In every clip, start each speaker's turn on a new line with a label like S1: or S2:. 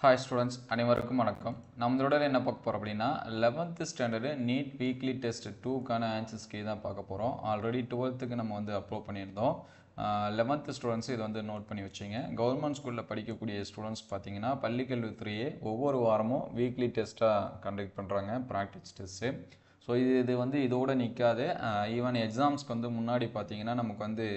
S1: Hi students, அனைவருக்கும் வணக்கம். நம்மளோட என்ன பார்க்க போகிறோம் அப்படின்னா 11th standard NEET weekly test 2க்கான ஆன்சர்ஸ் கீ தான் பார்க்க போகிறோம். ஆல்ரெடி 12க்கு நம்ம அப்லோட் பண்ணியிருந்தோம். 11th ஸ்டூடெண்ட்ஸ் இதை நோட் பண்ணி வச்சிங்க. கவர்மெண்ட் ஸ்கூலில் படிக்கக்கூடிய ஸ்டூடெண்ட்ஸ் பார்த்தீங்கன்னா பள்ளிக்கல்வித்துறையே ஒவ்வொரு வாரமும் வீக்லி டெஸ்ட்டாக கண்டக்ட் பண்ணுறாங்க, ப்ராக்டிஸ் டெஸ்ட்டு. ஸோ இது இதோடு நிற்காது. ஈவன் எக்ஸாம்ஸ்க்கு முன்னாடி பார்த்தீங்கன்னா நமக்கு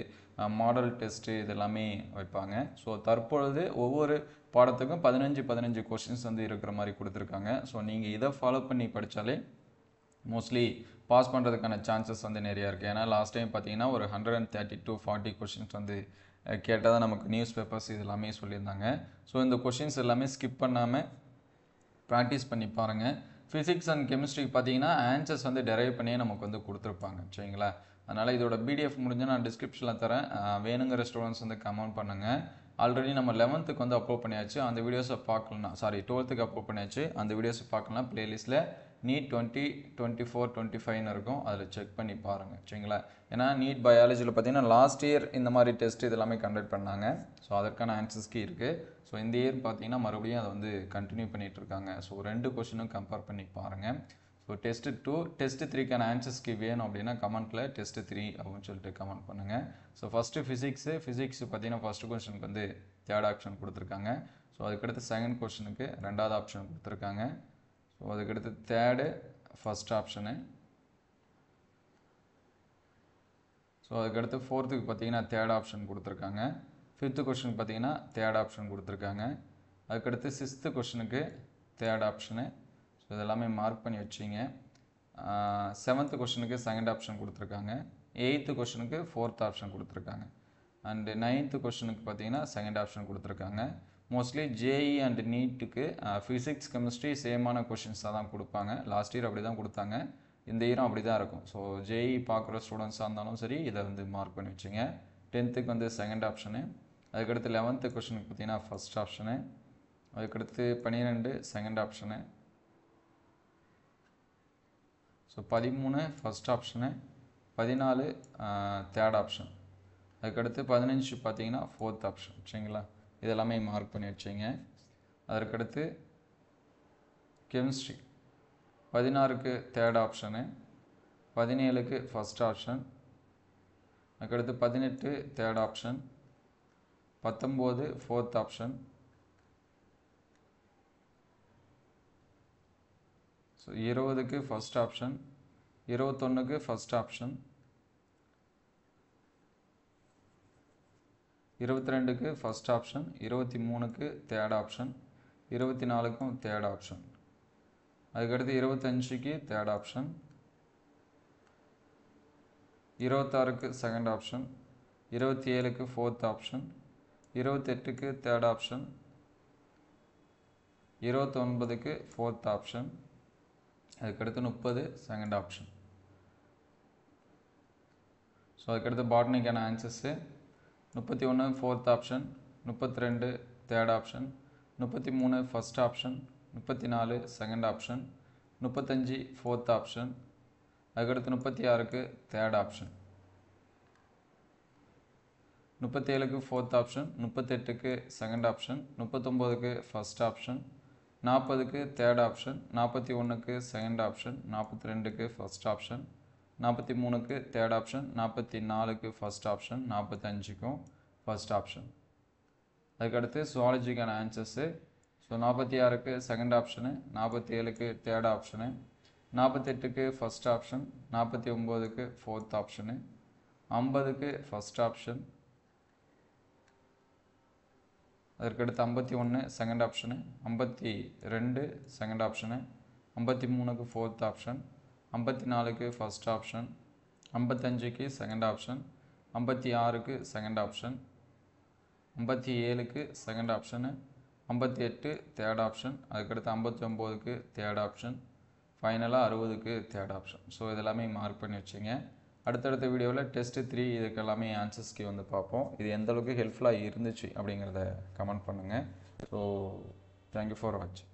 S1: மாடல் டெஸ்ட்டு இதெல்லாமே வைப்பாங்க. ஸோ தற்பொழுது ஒவ்வொரு பாடத்துக்கும் 15 கொஷின்ஸ் இருக்கிற மாதிரி கொடுத்துருக்காங்க. ஸோ நீங்கள் இதை ஃபாலோ பண்ணி படித்தாலே மோஸ்ட்லி பாஸ் பண்ணுறதுக்கான சான்சஸ் நிறையா இருக்குது. ஏன்னா லாஸ்ட் டைம் பார்த்தீங்கன்னா ஒரு 130 to 40 கொஷின்ஸ் கேட்டால் தான் நமக்கு நியூஸ் பேப்பர்ஸ் இது எல்லாமே சொல்லியிருந்தாங்க. ஸோ இந்த கொஷின்ஸ் எல்லாமே ஸ்கிப் பண்ணாமல் ப்ராக்டிஸ் பண்ணி பாருங்கள். ஃபிசிக்ஸ் அண்ட் கெமிஸ்ட்ரிக்கு பார்த்தீங்கன்னா ஆன்சர்ஸ் டெரைவ் பண்ணியே நமக்கு கொடுத்துருப்பாங்க, சரிங்களா? அதனால் இதோட பிடிஎஃப் முடிஞ்சால் நான் டிஸ்கிரிப்ஷனில் தரேன். வேணுங்கிற ஸ்டூடெண்ட்ஸ் கமெண்ட் பண்ணுங்கள். ஆல்ரெடி நம்ம 11th அப்லோட் பண்ணியாச்சு, அந்த வீடியோஸை பார்க்கலாம். 12th அப்லோட் பண்ணியாச்சு, அந்த வீடியோஸை பார்க்கலாம். பிளேலிஸ்ட்டில் நீட் 2024 25 இருக்கும், அதில் செக் பண்ணி பாருங்கள், சரிங்களா? ஏன்னா நீட் பயாலஜியில் பார்த்தீங்கன்னா லாஸ்ட் இயர் இந்த மாதிரி டெஸ்ட் இதெல்லாமே கண்டக்ட் பண்ணாங்க. ஸோ அதற்கான ஆன்சர்ஸ்க்கு இருக்குது. ஸோ இந்த இயர் பார்த்தீங்கன்னா மறுபடியும் அதை கண்டினியூ பண்ணிகிட்டு இருக்காங்க. ஸோ 2 கொஷினும் கம்பேர் பண்ணி பாருங்கள். ஸோ டெஸ்ட் 2 டெஸ்ட் 3க்கான ஆன்சர்ஸ்க்கு வேணும் அப்படின்னா கமெண்ட்டில் டெஸ்ட் 3 அப்படின்னு சொல்லிட்டு கமெண்ட் பண்ணுங்கள். ஸோ ஃபஸ்ட்டு ஃபிசிக்ஸ் பார்த்தீங்கன்னா ஃபஸ்ட்டு கொஷனுக்கு தேர்ட் ஆப்ஷன் கொடுத்துருக்காங்க. ஸோ அதுக்கடுத்து செகண்ட் கொஷனுக்கு ரெண்டாவது ஆப்ஷன் கொடுத்துருக்காங்க. ஸோ அதுக்கடுத்து தேர்டு ஃபஸ்ட் ஆப்ஷனு. ஸோ அதுக்கடுத்து ஃபோர்த்துக்கு பார்த்தீங்கன்னா தேர்ட் ஆப்ஷன் கொடுத்துருக்காங்க. ஃபிஃப்த்து கொஷனுக்கு பார்த்தீங்கன்னா தேர்ட் ஆப்ஷன் கொடுத்துருக்காங்க. அதுக்கடுத்து சிக்ஸ்த்து கொஷனுக்கு தேர்ட் ஆப்ஷனு. ஸோ இதெல்லாமே மார்க் பண்ணி வச்சிங்க. 7th கொஷனுக்கு செகண்ட் ஆப்ஷன் கொடுத்துருக்காங்க. 8th கொஷனுக்கு ஃபோர்த் ஆப்ஷன் கொடுத்துருக்காங்க. அண்டு 9th கொஷனுக்கு பார்த்தீங்கன்னா செகண்ட் ஆப்ஷன் கொடுத்துருக்காங்க. மோஸ்ட்லி ஜேஇ அண்ட் நீட்டுக்கு ஃபிசிக்ஸ் கெமிஸ்ட்ரி சேமான கொஷின்ஸாக தான் கொடுப்பாங்க. லாஸ்ட் இயர் அப்படி தான் கொடுத்தாங்க, இந்த இயரும் அப்படி தான் இருக்கும். ஸோ ஜேஇ பார்க்குற ஸ்டூடெண்ட்ஸாக இருந்தாலும் சரி இதை மார்க் பண்ணி வச்சுங்க. 10th second option. அதுக்கடுத்து 11th கொஷனுக்கு பார்த்தீங்கன்னா ஃபஸ்ட் ஆப்ஷனு. அதுக்கடுத்து 12 second option. So 13 first option. 14 third option. அதுக்கடுத்து 15 பார்த்தீங்கன்னா ஃபோர்த் ஆப்ஷன், சரிங்களா? இதெல்லாமே மார்க் பண்ணி வச்சிங்க. அதற்கடுத்து கெமிஸ்ட்ரி 16க்கு தேர்ட் ஆப்ஷனு. 17க்கு ஃபஸ்ட் ஆப்ஷன். அதுக்கடுத்து 18 third option. 19 fourth option. So 20க்கு ஃபஸ்ட் ஆப்ஷன். 21க்கு ஃபஸ்ட் ஆப்ஷன். 22க்கு ஃபஸ்ட் ஆப்ஷன். 23க்கு தேர்ட் ஆப்ஷன். 24க்கும் தேர்ட் ஆப்ஷன். அதுக்கடுத்து 25க்கு தேர்ட் ஆப்ஷன். 26க்கு செகண்ட் ஆப்ஷன். 27க்கு ஃபோர்த் ஆப்ஷன். 28க்கு தேர்ட் ஆப்ஷன். 29க்கு ஃபோர்த் ஆப்ஷன். அதுக்கடுத்து 30 செகண்ட் ஆப்ஷன். ஸோ அதுக்கடுத்து பாட்னிக்கான answers 31 fourth option. 32 third option. 33 first option. 34 second option. 35 fourth option. அதுக்கடுத்து 36க்கு தேர்ட் ஆப்ஷன். 37க்கு ஃபோர்த் ஆப்ஷன். 38க்கு செகண்ட் ஆப்ஷன். 39க்கு ஃபஸ்ட் ஆப்ஷன். 40க்கு தேர்ட் ஆப்ஷன். 41க்கு செகண்ட் ஆப்ஷன். 42க்கு ஃபஸ்ட் ஆப்ஷன். 43க்கு தேர்ட் ஆப்ஷன். 44க்கு ஃபஸ்ட் ஆப்ஷன். 45க்கும் ஃபஸ்ட் ஆப்ஷன். அதுக்கடுத்து சுவாலஜிக்கான ஆன்சர்ஸு. ஸோ 46க்கு செகண்ட் ஆப்ஷனு. 47க்கு தேர்ட் ஆப்ஷனு. 48க்கு ஃபஸ்ட் ஆப்ஷன். 49க்கு ஃபோர்த் ஆப்ஷனு. 50க்கு ஃபஸ்ட் ஆப்ஷன். அதற்கடுத்து 51 செகண்ட் ஆப்ஷனு. 52 second option. 53க்கு ஃபோர்த் ஆப்ஷன். 54க்கு ஃபஸ்ட் ஆப்ஷன். 55க்கு செகண்ட் ஆப்ஷன். 56க்கு second option. 57க்கு செகண்ட் ஆப்ஷனு. 58 third option. அதுக்கடுத்து 59க்கு தேர்ட் ஆப்ஷன். ஃபைனலாக 60க்கு தேர்ட் ஆப்ஷன். ஸோ இதெல்லாமே மார்க் பண்ணி வச்சுங்க. அடுத்தடுத்த வீடியோவில் டெஸ்ட் 3 இதுக்கு எல்லாமே ஆன்சர்ஸ்க்கு பார்ப்போம். இது எந்த அளவுக்கு ஹெல்ப்ஃபுல்லாக இருந்துச்சு அப்படிங்கிறத கமெண்ட் பண்ணுங்கள். ஸோ தேங்க்யூ ஃபார் வாட்சிங்.